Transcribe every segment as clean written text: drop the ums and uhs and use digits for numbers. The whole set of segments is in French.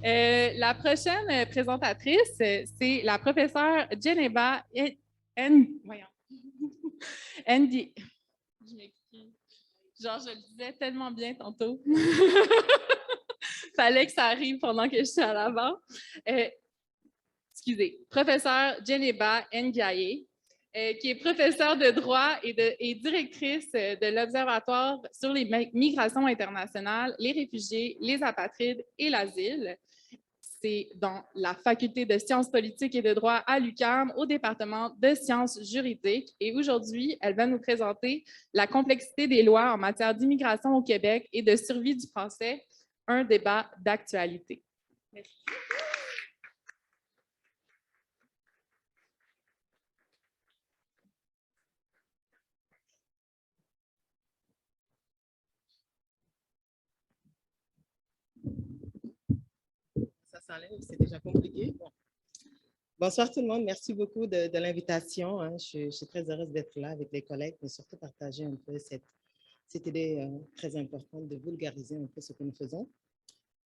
La prochaine présentatrice, c'est la professeure Geneva voyons. Ndi. Je m'excuse. Genre, je le disais tellement bien tantôt. Fallait que ça arrive pendant que je suis à l'avant. Excusez. Professeure Geneva Ndiaye, qui est professeure de droit et directrice de l'Observatoire sur les migrations internationales, les réfugiés, les apatrides et l'asile. C'est dans la faculté de sciences politiques et de droit à l'UQAM au département de sciences juridiques. Et aujourd'hui, elle va nous présenter la complexité des lois en matière d'immigration au Québec et de survie du français, un débat d'actualité. Merci. Ça s'enlève, c'est déjà compliqué. Bon. Bonsoir tout le monde, merci beaucoup de l'invitation. Hein. Je suis très heureuse d'être là avec les collègues, mais surtout partager un peu cette idée très importante de vulgariser un peu ce que nous faisons.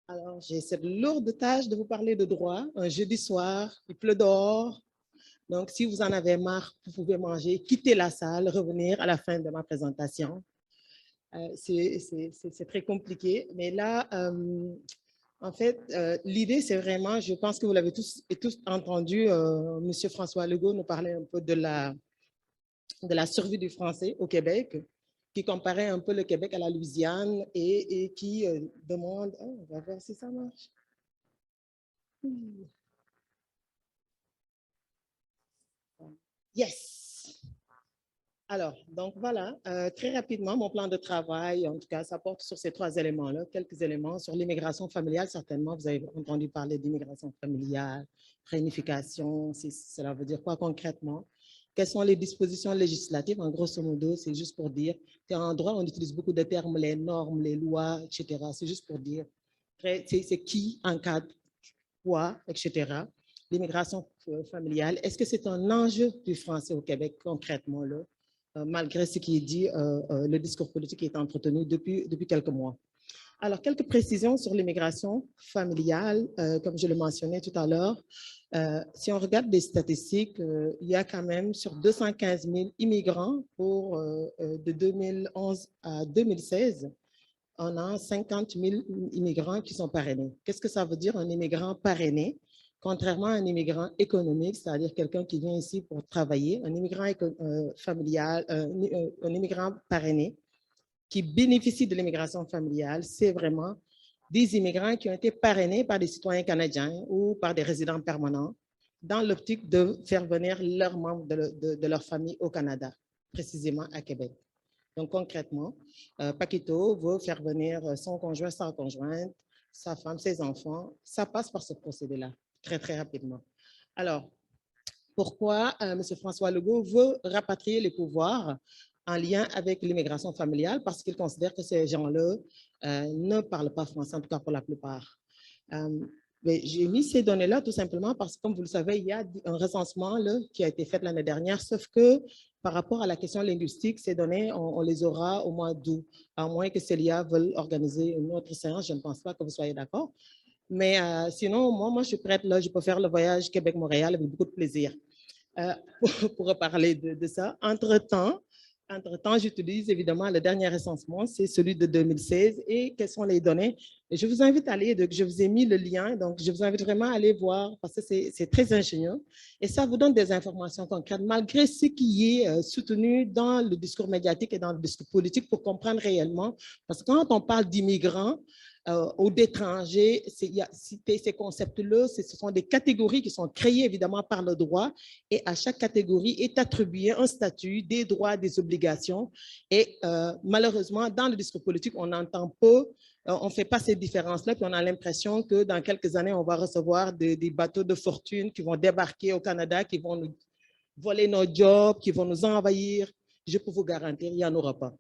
Alors, j'ai cette lourde tâche de vous parler de droit. Un jeudi soir, il pleut dehors. Donc, si vous en avez marre, vous pouvez manger, quitter la salle, revenir à la fin de ma présentation. C'est très compliqué, mais là, en fait, l'idée, c'est vraiment, je pense que vous l'avez tous entendu, M. François Legault nous parlait un peu de la survie du français au Québec, qui comparait un peu le Québec à la Louisiane et qui demande, oh, on va voir si ça marche. Yes! Alors, donc voilà, très rapidement, mon plan de travail, en tout cas, ça porte sur ces 3 éléments-là, quelques éléments sur l'immigration familiale, certainement, vous avez entendu parler d'immigration familiale, réunification, cela veut dire quoi concrètement? Quelles sont les dispositions législatives? En grosso modo, c'est juste pour dire qu'en droit, on utilise beaucoup de termes, les normes, les lois, etc. C'est juste pour dire, c'est qui encadre quoi, etc. L'immigration familiale, est-ce que c'est un enjeu du français au Québec concrètement, là? Malgré ce qui est dit, le discours politique est entretenu depuis quelques mois. Alors, quelques précisions sur l'immigration familiale, comme je le mentionnais tout à l'heure. Si on regarde les statistiques, il y a quand même sur 215 000 immigrants de 2011 à 2016, on a 50 000 immigrants qui sont parrainés. Qu'est-ce que ça veut dire un immigrant parrainé? Contrairement à un immigrant économique, c'est-à-dire quelqu'un qui vient ici pour travailler, un immigrant familial, un immigrant parrainé qui bénéficie de l'immigration familiale, c'est vraiment des immigrants qui ont été parrainés par des citoyens canadiens ou par des résidents permanents dans l'optique de faire venir leurs membres de leur famille au Canada, précisément à Québec. Donc concrètement, Paquito veut faire venir son conjoint, sa conjointe, sa femme, ses enfants. Ça passe par ce procédé-là, très, très rapidement. Alors, pourquoi M. François Legault veut rapatrier les pouvoirs en lien avec l'immigration familiale? Parce qu'il considère que ces gens-là ne parlent pas français, en tout cas pour la plupart. J'ai mis ces données-là tout simplement parce que, comme vous le savez, il y a un recensement là, qui a été fait l'année dernière, sauf que par rapport à la question linguistique, ces données, on les aura au mois d'août, à moins que Célia veuille organiser une autre séance. Je ne pense pas que vous soyez d'accord. Mais sinon, moi, je suis prête, là, je peux faire le voyage Québec-Montréal avec beaucoup de plaisir pour reparler de ça. Entre-temps, j'utilise évidemment le dernier recensement, c'est celui de 2016. Et quelles sont les données? Je vous invite à aller, je vous ai mis le lien, donc je vous invite vraiment à aller voir parce que c'est très ingénieux. Et ça vous donne des informations concrètes, malgré ce qui est soutenu dans le discours médiatique et dans le discours politique pour comprendre réellement. Parce que quand on parle d'immigrants, ou d'étrangers, ces concepts-là, ce sont des catégories qui sont créées évidemment par le droit et à chaque catégorie est attribué un statut, des droits, des obligations. Et malheureusement, dans le discours politique, on n'entend pas, on ne fait pas ces différences-là, puis on a l'impression que dans quelques années, on va recevoir des bateaux de fortune qui vont débarquer au Canada, qui vont nous voler nos jobs, qui vont nous envahir. Je peux vous garantir, il n'y en aura pas.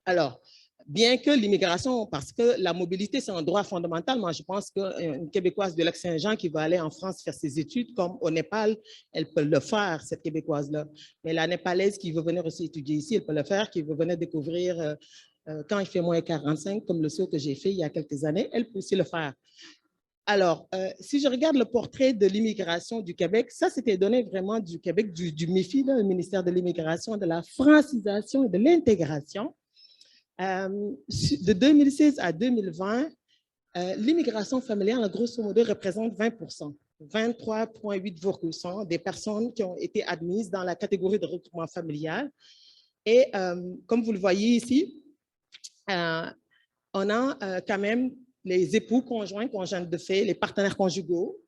Alors, bien que l'immigration, parce que la mobilité, c'est un droit fondamental, moi je pense qu'une Québécoise de Lac-Saint-Jean qui va aller en France faire ses études, comme au Népal, elle peut le faire, cette Québécoise-là. Mais la Népalaise qui veut venir aussi étudier ici, elle peut le faire, qui veut venir découvrir quand il fait moins 45, comme le saut que j'ai fait il y a quelques années, elle peut aussi le faire. Alors, si je regarde le portrait de l'immigration du Québec, ça, c'était donné vraiment du Québec, du MIFI, là, le ministère de l'immigration, de la francisation et de l'intégration. De 2016 à 2020, l'immigration familiale, grosso modo, représente 20%. 23,8% des personnes qui ont été admises dans la catégorie de regroupement familial. Et comme vous le voyez ici, on a quand même les époux, conjoints de fait, les partenaires conjugaux,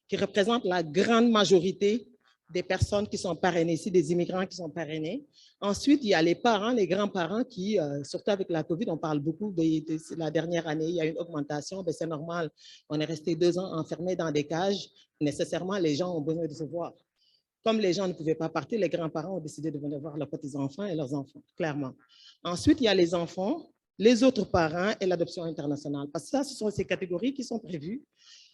qui représentent la grande majorité des personnes qui sont parrainées ici, des immigrants qui sont parrainés. Ensuite, il y a les parents, les grands-parents qui, surtout avec la COVID, on parle beaucoup de la dernière année, il y a une augmentation, c'est normal. On est resté 2 ans enfermés dans des cages. Nécessairement, les gens ont besoin de se voir. Comme les gens ne pouvaient pas partir, les grands-parents ont décidé de venir voir leurs petits-enfants et leurs enfants, clairement. Ensuite, il y a les enfants, les autres parents et l'adoption internationale. Parce que ça, ce sont ces catégories qui sont prévues.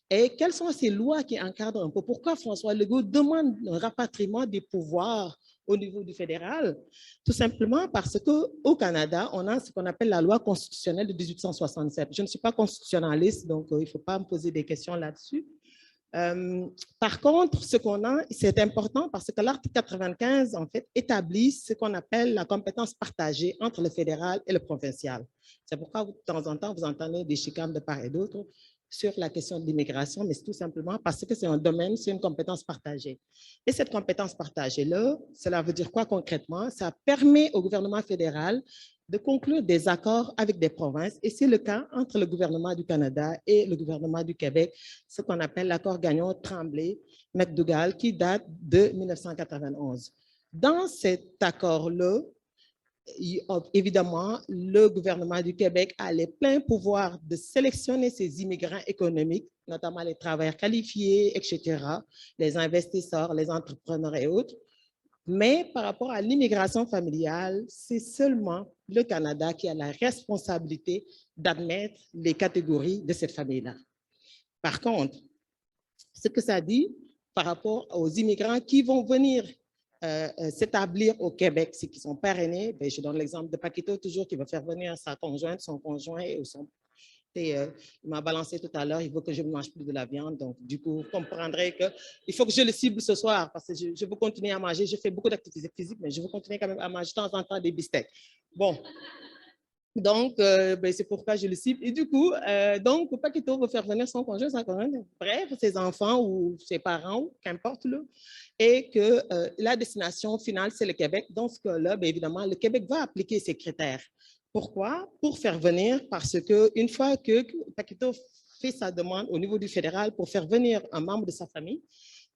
Et quelles sont ces lois qui encadrent un peu? Pourquoi François Legault demande un rapatriement des pouvoirs au niveau du fédéral? Tout simplement parce qu'au Canada, on a ce qu'on appelle la loi constitutionnelle de 1867. Je ne suis pas constitutionnaliste, donc il ne faut pas me poser des questions là-dessus. Par contre, ce qu'on a, c'est important parce que l'article 95, en fait, établit ce qu'on appelle la compétence partagée entre le fédéral et le provincial. C'est pourquoi, de temps en temps, vous entendez des chicanes de part et d'autre sur la question de l'immigration, mais c'est tout simplement parce que c'est un domaine, c'est une compétence partagée. Et cette compétence partagée-là, cela veut dire quoi concrètement? Ça permet au gouvernement fédéral de conclure des accords avec des provinces, et c'est le cas entre le gouvernement du Canada et le gouvernement du Québec, ce qu'on appelle l'accord Gagnon-Tremblay-McDougall, qui date de 1991. Dans cet accord-là, évidemment, le gouvernement du Québec a les pleins pouvoirs de sélectionner ses immigrants économiques, notamment les travailleurs qualifiés, etc., les investisseurs, les entrepreneurs et autres. Mais par rapport à l'immigration familiale, c'est seulement le Canada qui a la responsabilité d'admettre les catégories de cette famille-là. Par contre, ce que ça dit par rapport aux immigrants qui vont venir s'établir au Québec, c'est qu'ils sont parrainés. Je donne l'exemple de Paquito, toujours, qui va faire venir sa conjointe, son conjoint ou son... il m'a balancé tout à l'heure, il veut que je ne mange plus de la viande. Donc, du coup, vous comprendrez qu'il faut que je le cible ce soir parce que je veux continuer à manger. Je fais beaucoup d'activités physiques, mais je veux continuer quand même à manger de temps en temps des bistecs. Bon. Donc, c'est pourquoi je le cible. Et du coup, donc, Paquito veut faire venir son conjoint, bref, ses enfants ou ses parents, qu'importe, là, et que la destination finale, c'est le Québec. Dans ce cas-là, évidemment, le Québec va appliquer ces critères. Pourquoi? Pour faire venir, parce qu'une fois que Paquito fait sa demande au niveau du fédéral pour faire venir un membre de sa famille,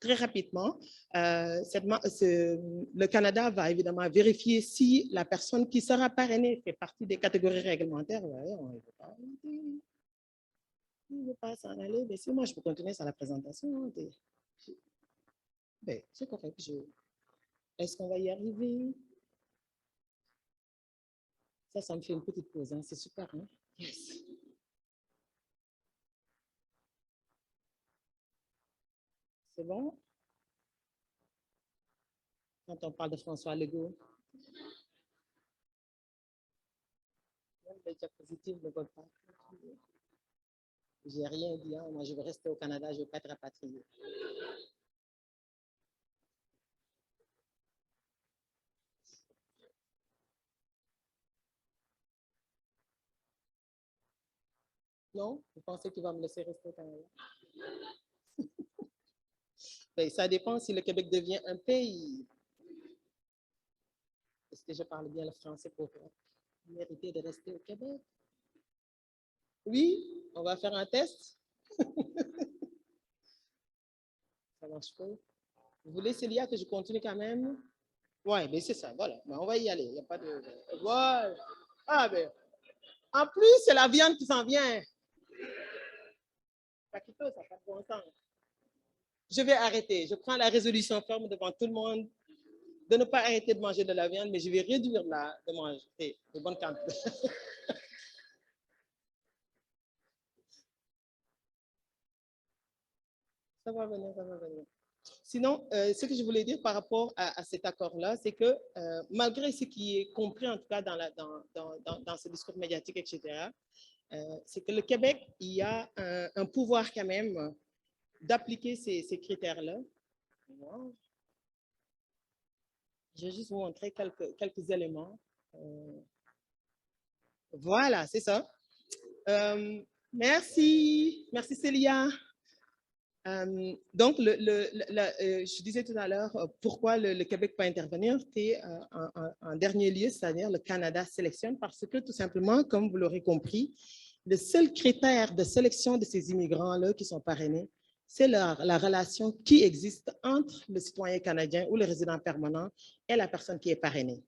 très rapidement, le Canada va évidemment vérifier si la personne qui sera parrainée fait partie des catégories réglementaires. Ouais, on ne veut pas s'en aller, mais si moi je peux continuer sur la présentation, c'est correct. Est-ce qu'on va y arriver? Ça me fait une petite pause, hein? C'est super, hein? Yes. C'est bon? Quand on parle de François Legault, les diapositives ne veulent pas. J'ai rien dit, hein? Moi je veux rester au Canada, je ne veux pas être rapatrié. Non? Vous pensez qu'il va me laisser rester au Canada? Ça dépend si le Québec devient un pays. Est-ce que je parle bien le français pour mériter de rester au Québec? Oui, on va faire un test. Ça marche pas. Vous voulez, Célia, que je continue quand même? Oui, mais c'est ça, voilà. Mais on va y aller. Il n'y a pas de. Voilà. Ah, ben. En plus, c'est la viande qui s'en vient. Paquito, ça n'a pas de bon sens. Je vais arrêter. Je prends la résolution ferme devant tout le monde de ne pas arrêter de manger de la viande, mais je vais réduire de manger de bonne quantité. Ça va venir, ça va venir. Sinon, ce que je voulais dire par rapport à cet accord-là, c'est que malgré ce qui est compris, en tout cas dans ce discours médiatique, etc., c'est que le Québec, il y a un pouvoir quand même d'appliquer ces critères-là. Je vais juste vous montrer quelques éléments. Voilà, c'est ça. Merci Célia. Donc, je disais tout à l'heure pourquoi le Québec peut intervenir. C'est en dernier lieu, c'est-à-dire le Canada sélectionne parce que tout simplement, comme vous l'aurez compris, le seul critère de sélection de ces immigrants-là qui sont parrainés, c'est la relation qui existe entre le citoyen canadien ou le résident permanent et la personne qui est parrainée.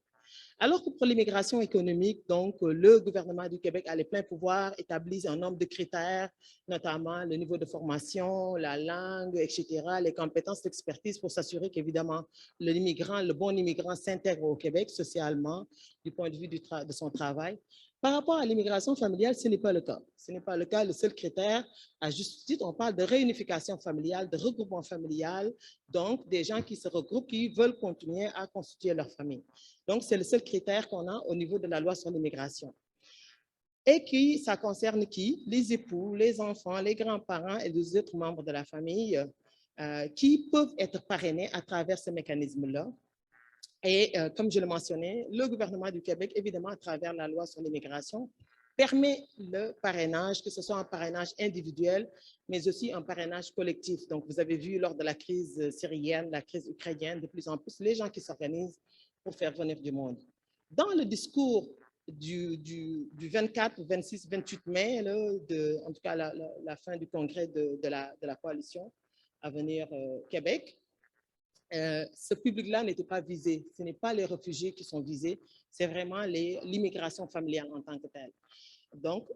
Alors que pour l'immigration économique, donc, le gouvernement du Québec a les pleins pouvoirs, établit un nombre de critères, notamment le niveau de formation, la langue, etc., les compétences d'expertise pour s'assurer qu'évidemment, le bon immigrant s'intègre au Québec socialement, du point de vue de son travail. Par rapport à l'immigration familiale, ce n'est pas le cas. Ce n'est pas le cas. Le seul critère, à juste titre, on parle de réunification familiale, de regroupement familial, donc des gens qui se regroupent, qui veulent continuer à constituer leur famille. Donc, c'est le seul critère qu'on a au niveau de la loi sur l'immigration. Et ça concerne qui? Les époux, les enfants, les grands-parents et les autres membres de la famille qui peuvent être parrainés à travers ce mécanisme-là. Et comme je le mentionnais, le gouvernement du Québec, évidemment, à travers la loi sur l'immigration, permet le parrainage, que ce soit un parrainage individuel, mais aussi un parrainage collectif. Donc, vous avez vu lors de la crise syrienne, la crise ukrainienne, de plus en plus, les gens qui s'organisent pour faire venir du monde. Dans le discours du 24, 26, 28 mai, là, en tout cas la fin du congrès de la coalition à venir Québec, ce public-là n'était pas visé. Ce n'est pas les réfugiés qui sont visés, c'est vraiment l'immigration familiale en tant que telle. Donc,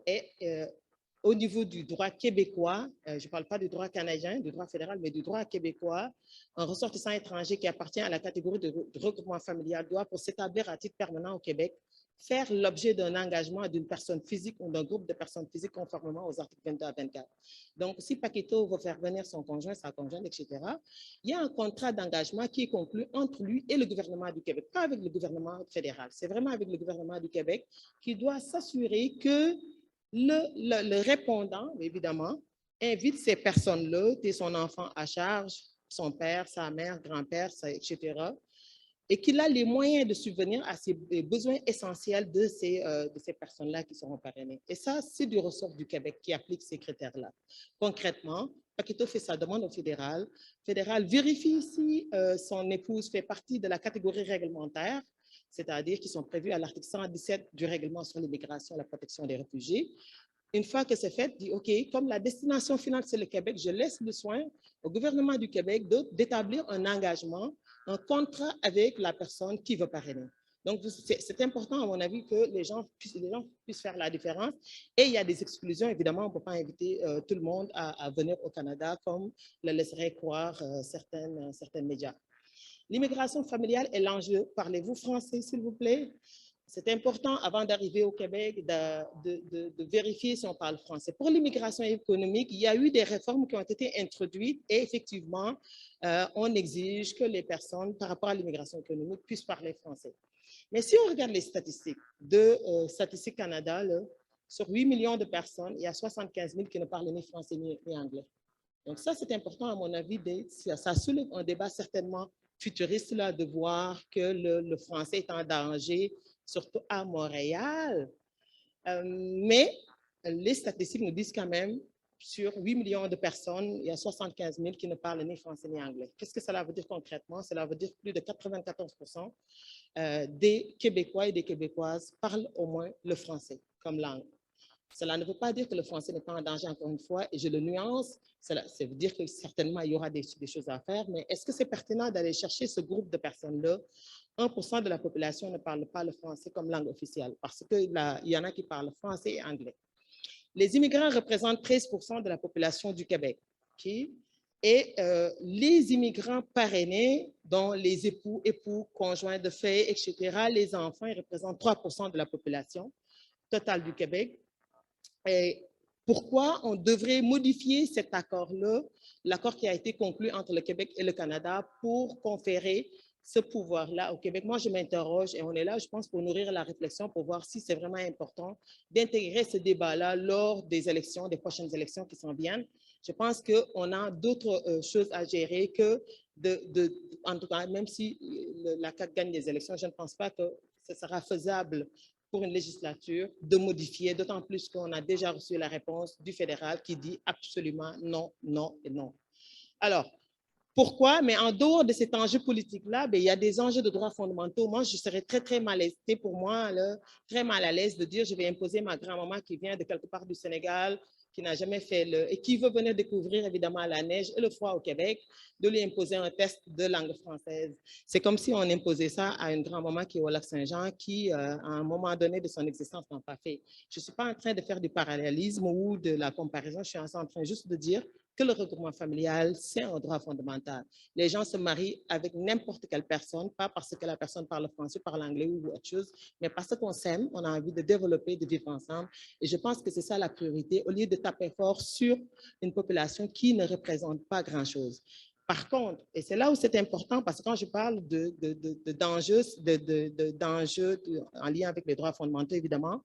au niveau du droit québécois, je ne parle pas du droit canadien, du droit fédéral, mais du droit québécois, un ressortissant étranger qui appartient à la catégorie de regroupement familial doit, pour s'établir à titre permanent au Québec, faire l'objet d'un engagement d'une personne physique ou d'un groupe de personnes physiques conformément aux articles 22 à 24. Donc, si Paquito veut faire venir son conjoint, sa conjointe, etc., il y a un contrat d'engagement qui est conclu entre lui et le gouvernement du Québec, pas avec le gouvernement fédéral. C'est vraiment avec le gouvernement du Québec qui doit s'assurer que le répondant, évidemment, invite ces personnes-là, son enfant à charge, son père, sa mère, grand-père, etc., et qu'il a les moyens de subvenir à ses besoins essentiels de ces personnes-là qui seront parrainées. Et ça, c'est du ressort du Québec qui applique ces critères-là. Concrètement, Paquito fait sa demande au fédéral. Le fédéral vérifie si son épouse fait partie de la catégorie réglementaire, c'est-à-dire qui sont prévus à l'article 117 du règlement sur l'immigration et la protection des réfugiés. Une fois que c'est fait, dit OK, comme la destination finale, c'est le Québec, je laisse le soin au gouvernement du Québec d'établir un engagement, un contrat avec la personne qui veut parrainer. Donc, c'est important, à mon avis, que les gens puissent faire la différence. Et il y a des exclusions, évidemment, on ne peut pas inviter tout le monde à venir au Canada, comme le laisseraient croire certains médias. L'immigration familiale est l'enjeu. Parlez-vous français, s'il vous plaît? C'est important, avant d'arriver au Québec, de vérifier si on parle français. Pour l'immigration économique, il y a eu des réformes qui ont été introduites et effectivement, on exige que les personnes, par rapport à l'immigration économique, puissent parler français. Mais si on regarde les statistiques de Statistique Canada, là, sur 8 millions de personnes, il y a 75 000 qui ne parlent ni français ni anglais. Donc ça, c'est important à mon avis. Ça soulève un débat certainement futuriste là, de voir que le français est en danger, surtout à Montréal. Mais les statistiques nous disent quand même, sur 8 millions de personnes, il y a 75 000 qui ne parlent ni français ni anglais. Qu'est-ce que cela veut dire concrètement? Cela veut dire que plus de 94% des Québécois et des Québécoises parlent au moins le français comme langue. Cela ne veut pas dire que le français n'est pas en danger, encore une fois, et je le nuance. Ça veut dire que certainement, il y aura des choses à faire, mais est-ce que c'est pertinent d'aller chercher ce groupe de personnes-là? 1% de la population ne parle pas le français comme langue officielle, parce qu'il y en a qui parlent français et anglais. Les immigrants représentent 13% de la population du Québec. Okay? Et les immigrants parrainés, dont les époux, conjoints de fait, etc., les enfants, ils représentent 3% de la population totale du Québec. Et pourquoi on devrait modifier cet accord-là, l'accord qui a été conclu entre le Québec et le Canada pour conférer ce pouvoir-là au Québec? Moi, je m'interroge et on est là, je pense, pour nourrir la réflexion, pour voir si c'est vraiment important d'intégrer ce débat-là lors des élections, des prochaines élections qui s'en viennent. Je pense qu'on a d'autres choses à gérer que en tout cas, même si la CAQ gagne les élections, je ne pense pas que ce sera faisable pour une législature de modifier, d'autant plus qu'on a déjà reçu la réponse du fédéral qui dit absolument non, non et non. Alors, pourquoi? Mais en dehors de cet enjeu politique-là, il y a des enjeux de droits fondamentaux. Moi, je serais très, très mal à l'aise, pour moi, là, très mal à l'aise de dire je vais imposer ma grand-maman qui vient de quelque part du Sénégal, qui n'a jamais fait et qui veut venir découvrir évidemment la neige et le froid au Québec, de lui imposer un test de langue française. C'est comme si on imposait ça à une grand-maman qui est au Lac-Saint-Jean, qui, à un moment donné de son existence, n'a pas fait. Je ne suis pas en train de faire du parallélisme ou de la comparaison, je suis en train juste de dire que le regroupement familial, c'est un droit fondamental. Les gens se marient avec n'importe quelle personne, pas parce que la personne parle français, parle anglais ou autre chose, mais parce qu'on s'aime, on a envie de développer, de vivre ensemble. Et je pense que c'est ça la priorité, au lieu de taper fort sur une population qui ne représente pas grand-chose. Par contre, et c'est là où c'est important, parce que quand je parle d'enjeux en lien avec les droits fondamentaux, évidemment,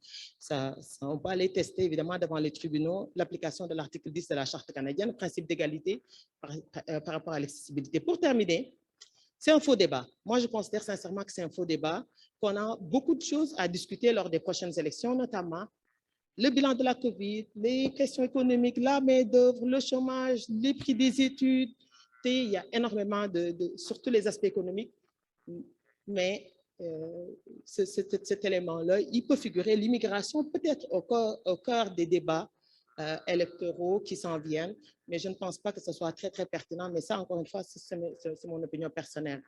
on peut aller tester évidemment devant les tribunaux l'application de l'article 10 de la Charte canadienne, le principe d'égalité par rapport à l'accessibilité. Pour terminer, c'est un faux débat. Moi, je considère sincèrement que c'est un faux débat, qu'on a beaucoup de choses à discuter lors des prochaines élections, notamment le bilan de la COVID, les questions économiques, la main-d'œuvre, le chômage, les prix des études. Il y a énormément sur tous les aspects économiques, mais cet élément-là, il peut figurer l'immigration peut-être au cœur des débats électoraux qui s'en viennent, mais je ne pense pas que ce soit très, très pertinent. Mais ça, encore une fois, c'est mon opinion personnelle.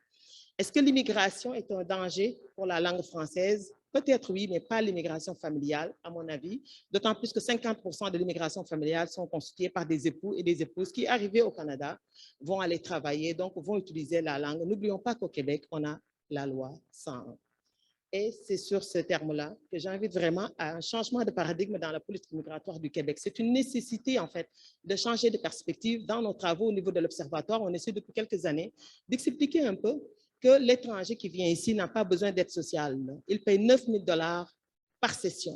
Est-ce que l'immigration est un danger pour la langue française? Peut-être oui, mais pas l'immigration familiale, à mon avis. D'autant plus que 50% de l'immigration familiale sont constitués par des époux et des épouses qui, arrivés au Canada, vont aller travailler, donc vont utiliser la langue. N'oublions pas qu'au Québec, on a la loi 101. Et c'est sur ce terme-là que j'invite vraiment à un changement de paradigme dans la politique migratoire du Québec. C'est une nécessité, en fait, de changer de perspective. Dans nos travaux au niveau de l'Observatoire, on essaie depuis quelques années d'expliquer un peu que l'étranger qui vient ici n'a pas besoin d'aide sociale. Il paye 9 000 $ par session.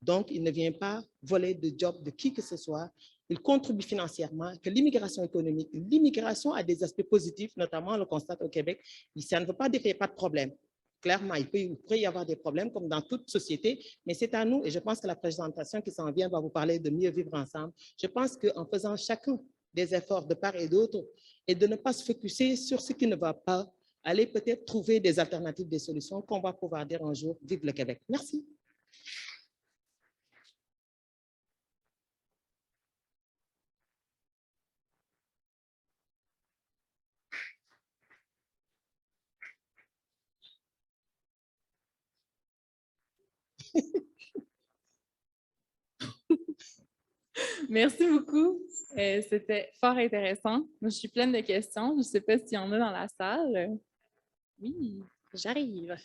Donc, il ne vient pas voler de job de qui que ce soit. Il contribue financièrement, que l'immigration économique, l'immigration a des aspects positifs, notamment on le constate au Québec. Ça ne veut pas dire qu'il n'y a pas de problème. Clairement, il pourrait y avoir des problèmes comme dans toute société, mais c'est à nous, et je pense que la présentation qui s'en vient va vous parler de mieux vivre ensemble. Je pense qu'en faisant chacun des efforts de part et d'autre, et de ne pas se focuser sur ce qui ne va pas, aller peut-être trouver des alternatives, des solutions qu'on va pouvoir dire un jour, vive le Québec. Merci. Merci beaucoup. C'était fort intéressant. Moi, je suis pleine de questions. Je ne sais pas s'il y en a dans la salle. Oui, j'arrive.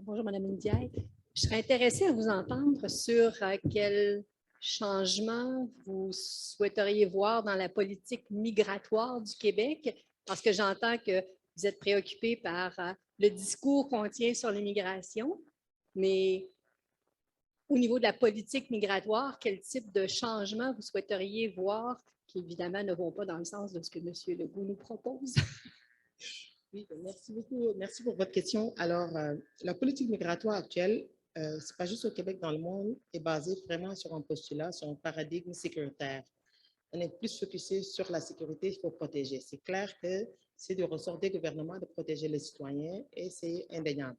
Bonjour, Mme Ndiaye. Je serais intéressée à vous entendre sur quel changement vous souhaiteriez voir dans la politique migratoire du Québec, parce que j'entends que vous êtes préoccupé par le discours qu'on tient sur l'immigration, mais au niveau de la politique migratoire, quel type de changement vous souhaiteriez voir, qui évidemment ne vont pas dans le sens de ce que M. Legault nous propose? Oui, merci beaucoup. Merci pour votre question. Alors, la politique migratoire actuelle, ce n'est pas juste au Québec, dans le monde, est basée vraiment sur un postulat, sur un paradigme sécuritaire. On est plus focusé sur la sécurité, il faut protéger. C'est clair que c'est du ressort des gouvernements de protéger les citoyens et c'est indéniable.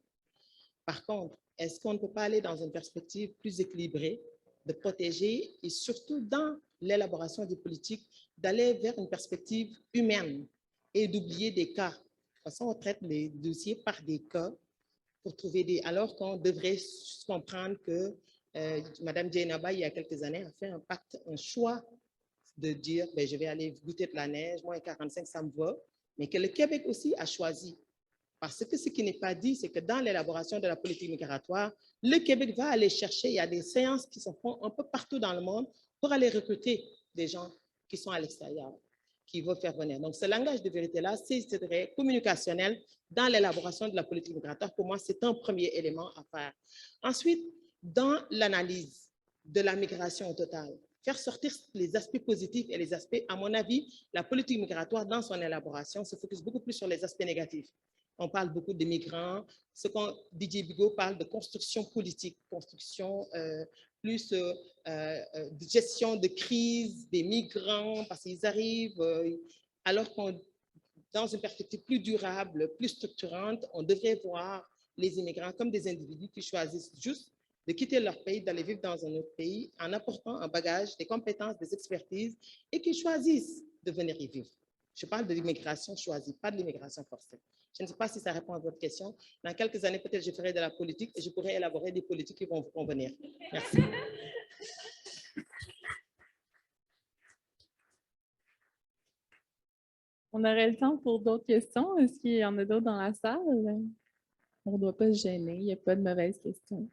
Par contre, est-ce qu'on ne peut pas aller dans une perspective plus équilibrée de protéger et surtout dans l'élaboration des politiques, d'aller vers une perspective humaine et d'oublier des cas? De toute façon, on traite les dossiers par des cas pour trouver des... Alors qu'on devrait comprendre que Mme Djeynaba, il y a quelques années, a fait un pacte, un choix de dire ben, je vais aller goûter de la neige, moins 45, ça me va, mais que le Québec aussi a choisi. Parce que ce qui n'est pas dit, c'est que dans l'élaboration de la politique migratoire, le Québec va aller chercher, il y a des séances qui se font un peu partout dans le monde pour aller recruter des gens qui sont à l'extérieur. qui veut faire venir. Donc, ce langage de vérité-là, c'est communicationnel dans l'élaboration de la politique migratoire. Pour moi, c'est un premier élément à faire. Ensuite, dans l'analyse de la migration au total, faire sortir les aspects positifs et les aspects, à mon avis, la politique migratoire, dans son élaboration, se focus beaucoup plus sur les aspects négatifs. On parle beaucoup de migrants. Didier Bigot parle de construction politique, construction plus de gestion de crise des migrants, parce qu'ils arrivent, alors qu'on, dans une perspective plus durable, plus structurante, on devrait voir les immigrants comme des individus qui choisissent juste de quitter leur pays, d'aller vivre dans un autre pays, en apportant un bagage, des compétences, des expertises, et qui choisissent de venir y vivre. Je parle de l'immigration choisie, pas de l'immigration forcée. Je ne sais pas si ça répond à votre question. Dans quelques années, peut-être je ferai de la politique et je pourrai élaborer des politiques qui vont vous convenir. Merci. On aurait le temps pour d'autres questions. Est-ce qu'il y en a d'autres dans la salle? On ne doit pas se gêner. Il n'y a pas de mauvaises questions.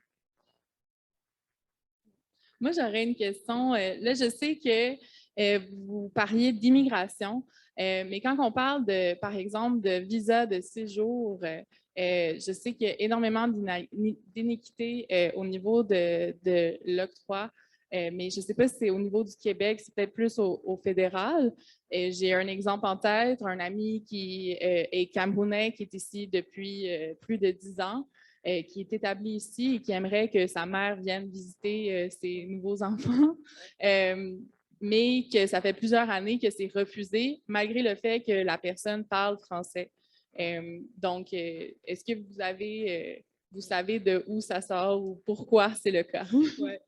Moi, j'aurais une question. Là, je sais que vous parliez d'immigration, mais quand on parle, par exemple, de visa de séjour, je sais qu'il y a énormément d'inéquité au niveau de l'octroi, mais je ne sais pas si c'est au niveau du Québec, c'est peut-être plus au fédéral. J'ai un exemple en tête, un ami qui est camerounais, qui est ici depuis plus de 10 ans. Qui est établi ici et qui aimerait que sa mère vienne visiter ses nouveaux enfants, mais que ça fait plusieurs années que c'est refusé, malgré le fait que la personne parle français. Donc, est-ce que vous savez de où ça sort ou pourquoi c'est le cas? Ouais,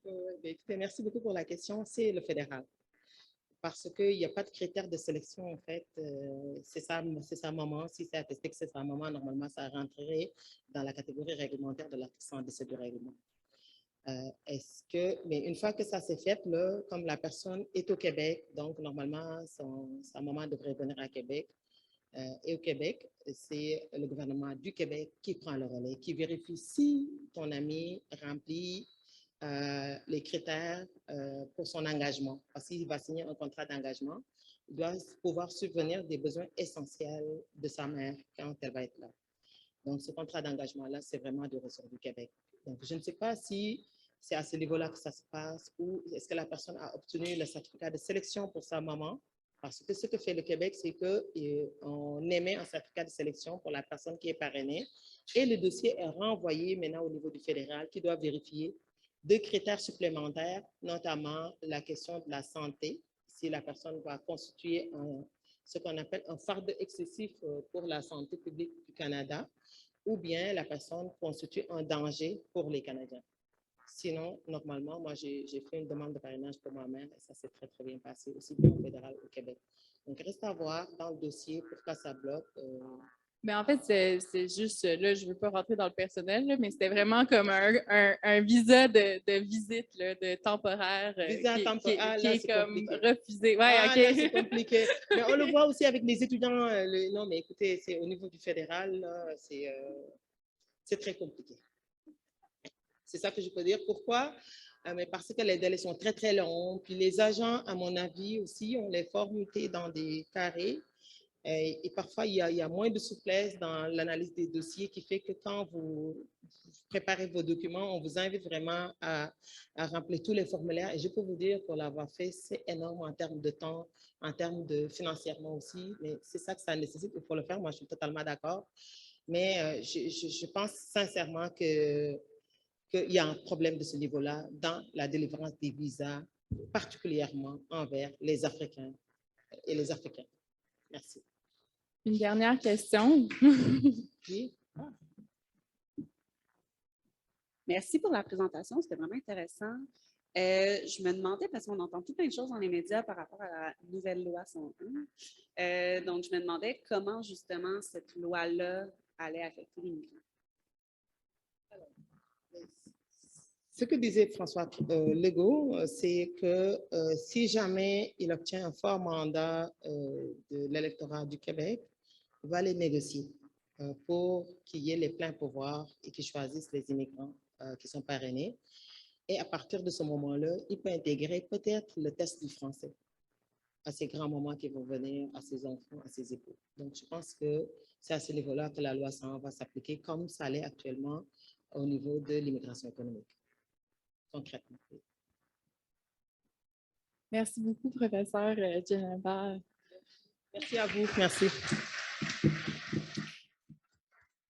écoutez, merci beaucoup pour la question. C'est le fédéral. Parce qu'il n'y a pas de critères de sélection, en fait. C'est sa maman. Si c'est attesté que c'est sa maman, normalement, ça rentrerait dans la catégorie réglementaire de l'article 117 du règlement. Mais une fois que ça s'est fait, là, comme la personne est au Québec, donc normalement, sa maman devrait venir à Québec. Et au Québec, c'est le gouvernement du Québec qui prend le relais, qui vérifie si ton ami remplit les critères pour son engagement. Parce qu'il va signer un contrat d'engagement, il doit pouvoir subvenir des besoins essentiels de sa mère quand elle va être là. Donc, ce contrat d'engagement-là, c'est vraiment du ressort du Québec. Donc, je ne sais pas si c'est à ce niveau-là que ça se passe ou est-ce que la personne a obtenu le certificat de sélection pour sa maman. Parce que ce que fait le Québec, c'est qu'on émet un certificat de sélection pour la personne qui est parrainée et le dossier est renvoyé maintenant au niveau du fédéral qui doit vérifier deux critères supplémentaires, notamment la question de la santé, si la personne va constituer ce qu'on appelle un fardeau excessif pour la santé publique du Canada, ou bien la personne constitue un danger pour les Canadiens. Sinon, normalement, moi, j'ai fait une demande de parrainage pour ma mère et ça s'est très, très bien passé, aussi bien au fédéral au Québec. Donc, reste à voir dans le dossier pourquoi ça bloque. Mais en fait, c'est juste, là, je ne veux pas rentrer dans le personnel, là, mais c'était vraiment comme un visa de visite, là, de temporaire, Visa temporaire, qui est comme compliqué. refusé. Ouais, Ah, OK. là, c'est compliqué. Mais on le voit aussi avec les étudiants. Non, mais écoutez, c'est au niveau du fédéral, c'est très compliqué. C'est ça que je peux dire. Pourquoi? Mais parce que les délais sont très, très longs. Puis les agents, à mon avis aussi, on les forme dans des carrés. Et parfois, il y a moins de souplesse dans l'analyse des dossiers qui fait que quand vous préparez vos documents, on vous invite vraiment à remplir tous les formulaires. Et je peux vous dire, pour l'avoir fait, c'est énorme en termes de temps, en termes de financièrement aussi. Mais c'est ça que ça nécessite pour le faire. Moi, je suis totalement d'accord. Mais je pense sincèrement qu'il y a un problème de ce niveau-là dans la délivrance des visas, particulièrement envers les Africains et les Africains. Merci. Une dernière question. Oui. Merci pour la présentation, c'était vraiment intéressant. Je me demandais, parce qu'on entend tout plein de choses dans les médias par rapport à la nouvelle loi 101, donc je me demandais comment justement cette loi-là allait affecter les migrants. Ce que disait François Legault, c'est que si jamais il obtient un fort mandat de l'électorat du Québec, il va les négocier pour qu'il y ait les pleins pouvoirs et qu'ils choisissent les immigrants qui sont parrainés. Et à partir de ce moment-là, il peut intégrer peut-être le test du français. à ses grands-mamans qui vont venir, à ses enfants, à ses époux. Donc, je pense que c'est à ce niveau-là que la loi 101 va s'appliquer comme ça l'est actuellement au niveau de l'immigration économique, concrètement. Merci beaucoup, professeur Djeneba. Merci à vous. Merci.